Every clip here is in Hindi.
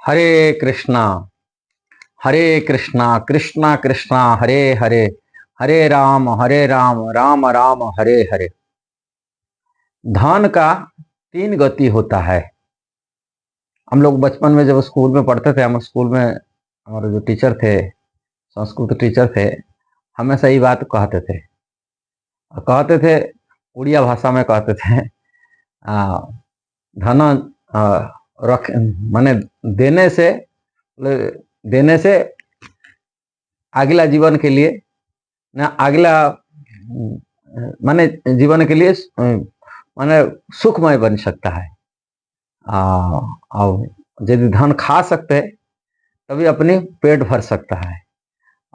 हरे कृष्णा कृष्णा कृष्णा हरे हरे, हरे राम राम राम हरे हरे। धन का तीन गति होता है। हम लोग बचपन में जब स्कूल में पढ़ते थे, हम स्कूल में हमारे जो टीचर थे, संस्कृत टीचर थे, हमेशा यही बात कहते थे, उड़िया भाषा में कहते थे, आ, धन रख माने देने से अगला जीवन के लिए ना, अगला माने जीवन के लिए माने सुखमय बन सकता है। और यदि धन खा सकते हैं तभी अपनी पेट भर सकता है,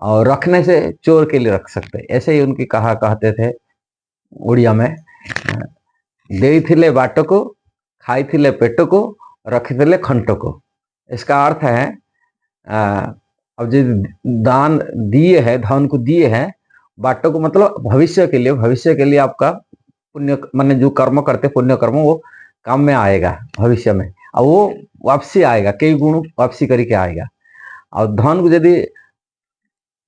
और रखने से चोर के लिए रख सकते हैं। ऐसे ही उनकी कहते थे उड़िया में, देइथिले बाट को, खाइथिले पेट को, रखिथिले खंट को। इसका अर्थ है अब जो दान दिए है, धन को दिए हैं, बाटों को मतलब भविष्य के लिए आपका पुण्य माने जो कर्म करते पुण्य कर्म वो काम में आएगा भविष्य में, और वो वापसी आएगा, कई गुण वापसी करके आएगा। और धन को यदि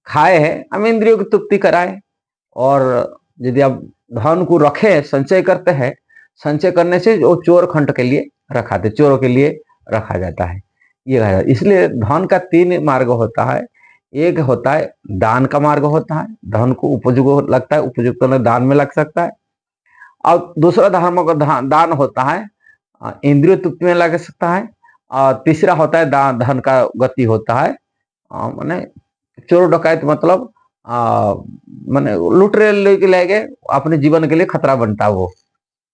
खाए है, हम इंद्रियों की तृप्ति कराए, और यदि आप धन को रखे, संचय करते हैं, संचय करने से वो चोर खंड के लिए चोरों के लिए रखा जाता है। ये है, इसलिए धन का तीन मार्ग होता है। एक होता है दान का मार्ग होता है, धन को उपयुक्त लगता है, उपयुक्त दान में लग सकता है। और दूसरा धर्म का दान होता है, इंद्रिय तृप्ति में लग सकता है। और तीसरा होता है धन का गति होता है, माने चोर डकैत मतलब माने लुटेरे ले गए, अपने जीवन के लिए खतरा बनता है वो,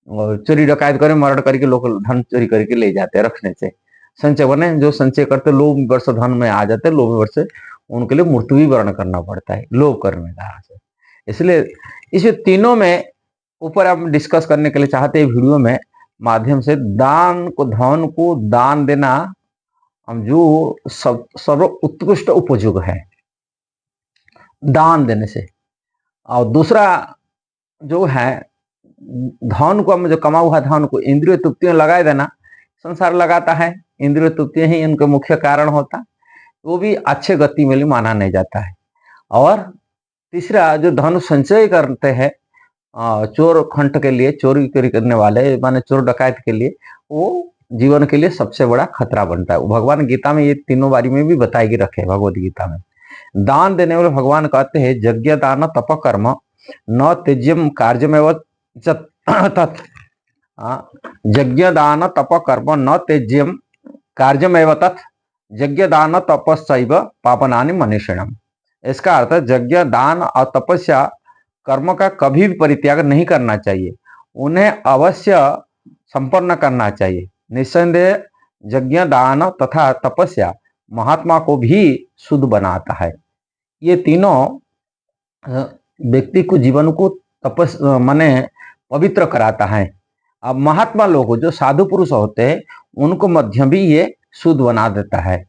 और चोरी डकैत करे, मर्डर करके लोग धन चोरी करके ले जाते हैं। रखने से संचय बने, जो संचय करते लोभ वर्ष धन में आ जाते हैं, लोभ वर्ष उनके लिए मृत्यु भी वर्ण करना पड़ता है, लोभ करने का। इसलिए इस तीनों में ऊपर हम डिस्कस करने के लिए चाहते हैं वीडियो में माध्यम से, धन को दान देना हम जो सर्व उत्कृष्ट उपयोग है दान देने से। और दूसरा जो है, धन को हम जो कमा हुआ धन को इंद्रिय तृप्ति में लगाए देना, संसार लगाता है, इंद्रिय तृप्ति ही इनका मुख्य कारण होता, वो भी अच्छे गति में माना नहीं जाता है। और तीसरा जो धन संचय करते हैं चोर खंड के लिए, चोरी करने वाले माने चोर डकैत के लिए, वो जीवन के लिए सबसे बड़ा खतरा बनता है। भगवान गीता में ये तीनों बारी में भी बताई रखे, भगवत गीता में। दान देने वाले भगवान कहते हैं, यज्ञ दान तप कर्म न त्यज्यम कार्यमेव तत्। यज्ञ दान तप कर्म न त्यज्यम कार्यमेव तत्, यज्ञ दान तपस्यैव पापनानि मनीषिणम। इसका अर्थ यज्ञ दान और तपस्या कर्म का कभी भी परित्याग नहीं करना चाहिए, उन्हें अवश्य संपन्न करना चाहिए। निस्संदेह यज्ञ दान तथा तपस्या महात्मा को भी शुद्ध बनाता है। ये तीनों व्यक्ति को जीवन को माने पवित्र कराता है। अब महात्मा लोग जो साधु पुरुष होते हैं उनको मध्य भी ये शुद्ध बना देता है।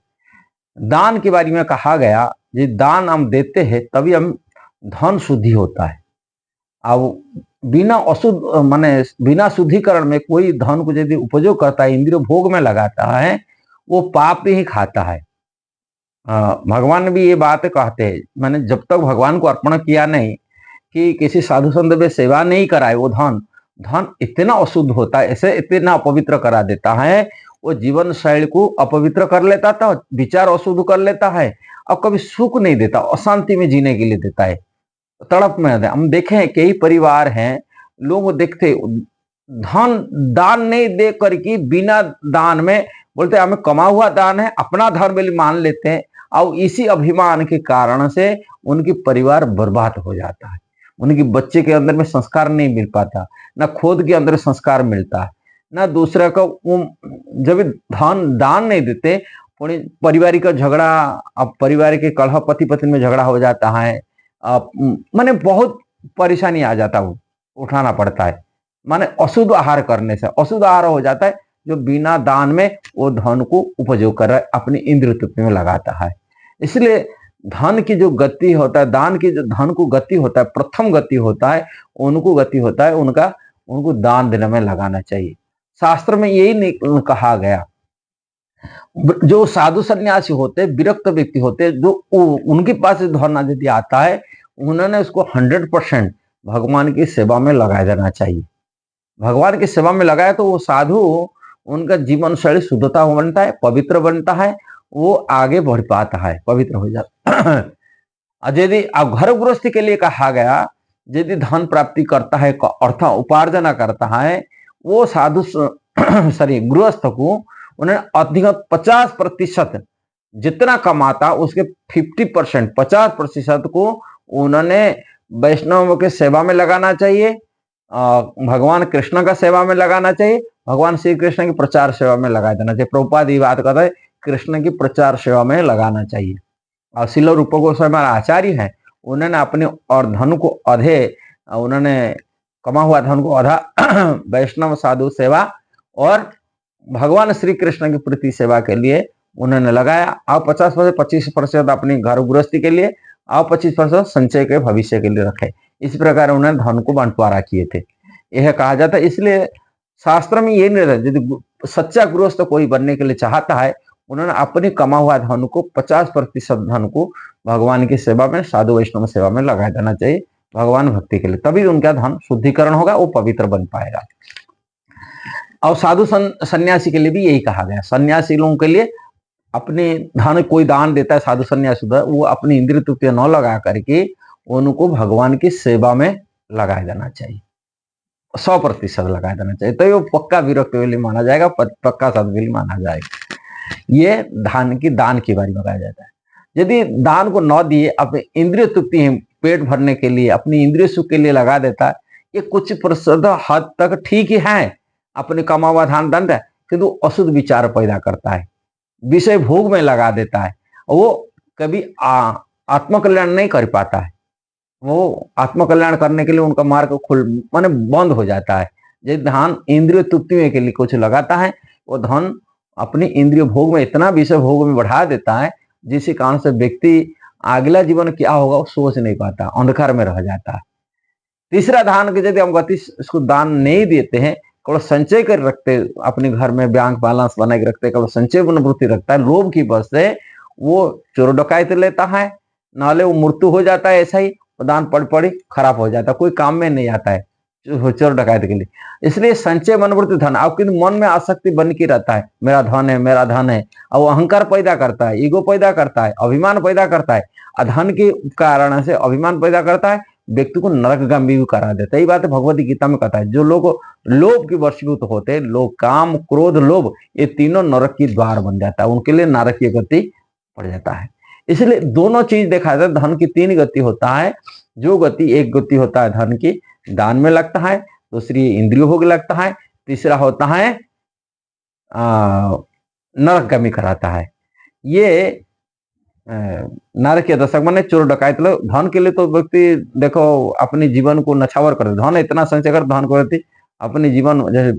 दान के बारे में कहा गया, ये दान हम देते हैं तभी हम धन शुद्धि होता है। अब बिना अशुद्ध माने बिना शुद्धिकरण में कोई धन को यदि उपयोग करता है, इंद्रिय भोग में लगाता है, वो पाप ही खाता है। भगवान भी ये बात कहते हैं, मैंने जब तक भगवान को अर्पण किया नहीं, कि किसी साधु संत में सेवा नहीं कराए, वो धन इतना अशुद्ध होता है, ऐसे इतना अपवित्र करा देता है, वो जीवन शैली को अपवित्र कर लेता था, विचार अशुद्ध कर लेता है, और कभी सुख नहीं देता, अशांति में जीने के लिए देता है, तड़प में। हम देखें कई परिवार हैं, लोग देखते धन दान नहीं दे करके बिना दान में बोलते हमें कमा हुआ दान है, अपना धर्म मान लेते हैं, और इसी अभिमान के कारण से उनकी परिवार बर्बाद हो जाता है। उनके बच्चे के अंदर में संस्कार नहीं मिल पाता, ना खुद के अंदर संस्कार मिलता है, ना दूसरा का। जब धन दान नहीं देते, परिवार का झगड़ा, अब परिवार के कलह, पति पत्नी में झगड़ा हो जाता है, माने बहुत परेशानी आ जाता है, उठाना पड़ता है। माने अशुद्ध आहार करने से अशुद्ध आहार हो जाता है, जो बिना दान में वो धन को उपयोग कर रहा है, अपनी इंद्रिय तृप्ति में लगाता है। इसलिए धन की जो गति होता है, दान की जो धन को गति होता है, प्रथम गति होता है, उनको गति होता है उनको दान देने में लगाना चाहिए। शास्त्र में यही कहा गया जो साधु सन्यासी होते, विरक्त व्यक्ति होते, जो उनके पास धन यदि आता है, उन्होंने उसको 100% भगवान की सेवा में लगा देना चाहिए। भगवान की सेवा में लगाए तो वो साधु, उनका जीवन शैली शुद्धता बनता है, पवित्र बनता है, वो आगे बढ़ पाता है, पवित्र हो जाता है। यदि अब घर गृहस्थी के लिए कहा गया, यदि धन प्राप्ति करता है, अर्थात उपार्जन करता है, वो साधु सॉरी गृहस्थ को उन्हें अधिक 50% जितना कमाता उसके 50% 50% को उन्होंने वैष्णव के सेवा में लगाना चाहिए, भगवान कृष्ण का सेवा में लगाना चाहिए, भगवान श्री कृष्ण की प्रचार सेवा में लगा देना चाहिए। प्रभुपाद ये बात कहता है, कृष्ण की प्रचार सेवा में लगाना चाहिए। और श्रील रूप गोस्वामी आचार्य हैं, उन्होंने अपने और धन को आधे, उन्होंने कमा हुआ धन को आधा वैष्णव साधु सेवा और भगवान श्री कृष्ण की प्रति सेवा के लिए उन्होंने लगाया। आप 50% 25% अपनी घर गृहस्थी के लिए, आप 25% संचय के भविष्य के लिए रखे। इस प्रकार उन्होंने धन को बंटवारा किए थे, यह कहा जाता है। इसलिए शास्त्र में ये नहीं रहता, यदि सच्चा गृहस्थ कोई बनने के लिए चाहता है, उन्होंने अपने कमा हुआ धन को 50% धन को भगवान की सेवा में, साधु वैष्णव सेवा में लगा देना चाहिए, भगवान भक्ति के लिए। तभी उनका धन शुद्धिकरण होगा, वो पवित्र बन पाएगा। और साधु सन्यासी के लिए भी यही कहा गया। सन्यासी लोगों के लिए अपने धन कोई दान देता है, साधु सन्यासी, वो अपनी इंद्रिय तृतीय न लगा करके उनको भगवान की सेवा में लगा देना चाहिए, 100% लगा देना चाहिए। तो ये पक्का विरक्त वेली माना जाएगा, पक्का सदवेली माना जाएगा। ये दान की बारी में कहा जाता है। यदि दान को न दिए, अपने इंद्रिय तृप्ति पेट भरने के लिए, अपनी इंद्रिय सुख के लिए लगा देता है, ये कुछ प्रतिशत हद तक ठीक ही है, अपने कमा हुआ धन दंड है, किंतु अशुद्ध विचार पैदा करता है, विषय भोग में लगा देता है, वो कभी आत्मकल्याण नहीं कर पाता है। वो आत्मकल्याण करने के लिए उनका मार्ग माने बंद हो जाता है। यदि धन इंद्रिय तृप्ति के लिए कुछ लगाता है, वो धन अपनी इंद्रिय भोग में, इतना विषय भोग में बढ़ा देता है, जिस कारण से व्यक्ति अगला जीवन क्या होगा वो सोच नहीं पाता, अंधकार में रह जाता है। तीसरा दान के यदि हम गति इसको दान नहीं देते हैं, केवल संचय कर रखते, अपने घर में बैंक बैलेंस बना के रखते, केवल संचय मनोवृत्ति रखता है, लोभ की वजह से वो चोर डकैत लेता है, नाले वो मृत्यु हो जाता है, ऐसा ही दान पड़ी खराब हो जाता है, कोई काम में नहीं आता है चोर डकैत के लिए। इसलिए संचय मनोवृत्ति धन, आपके मन में आसक्ति बन के रहता है, मेरा धन है, मेरा धन है, और वो अहंकार पैदा करता है, ईगो पैदा करता है, अभिमान पैदा करता है, धन के कारण से अभिमान पैदा करता है, व्यक्ति को नरकगामी भी करा देता है। यही बात भगवत गीता में कहता है, जो लोग लोभ के वशीभूत होते हैं, लोग काम क्रोध लोभ, ये तीनों नरक की द्वार बन जाता है, उनके लिए नारकीय गति पड़ जाता है। इसलिए दोनों चीज देखा जाता है, धन की 3 गति होता है। जो गति, एक गति होता है धन की दान में लगता है, दूसरी इंद्रिय भोग लगता है, तीसरा होता है नरकगामी कराता है। ये नरक के दशक माने चोर डकैत लोग धन के लिए तो व्यक्ति देखो अपने जीवन को नछावर कर, धन इतना संचय कर, धन को अपने जीवन, जैसे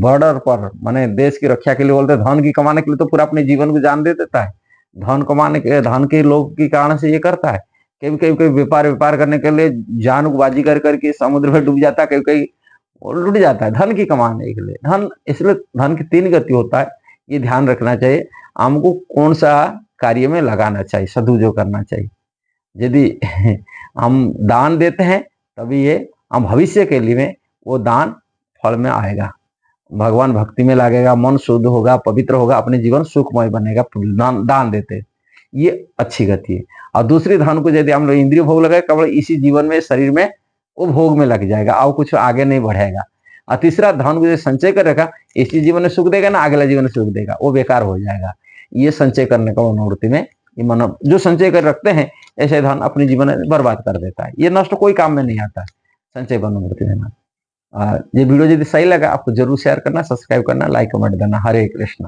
बॉर्डर पर माने देश की रक्षा के लिए बोलते, धन की कमाने के लिए तो पूरा अपने जीवन को जान दे देता है। धन कमाने के, धन के लोग के कारण से ये करता है। कभी कभी व्यापार करने के लिए जान को बाजी कर करके समुद्र में डूब जाता है, कभी कभी लुट जाता है धन की कमाने के लिए। धन, इसलिए धन की 3 गति होता है, ये ध्यान रखना चाहिए। हमको कौन सा कार्य में लगाना चाहिए, सदुपयोग करना चाहिए। यदि हम दान देते हैं तभी ये हम भविष्य के लिए वो दान फल में आएगा, भगवान भक्ति में लगेगा, मन शुद्ध होगा, पवित्र होगा, अपने जीवन सुखमय बनेगा, दान देते, ये अच्छी गति है। और दूसरी धन को यदि हम लोग इंद्रिय भोग लगाए, केवल इसी जीवन में, शरीर में वो भोग में लग जाएगा और कुछ आगे नहीं बढ़ेगा। और तीसरा धन को संचय कर रखा, इसी जीवन में सुख देगा ना अगला जीवन में सुख देगा, वो बेकार हो जाएगा। ये संचय करने का मनोवृत्ति में, ये मन जो संचय कर रखते हैं ऐसे धन अपने जीवन में बर्बाद कर देता है, ये नष्ट कोई काम में नहीं आता संचय मनोवृत्ति देना। ये वीडियो यदि सही लगा आपको जरूर शेयर करना, सब्सक्राइब करना, लाइक कमेंट देना। हरे कृष्ण।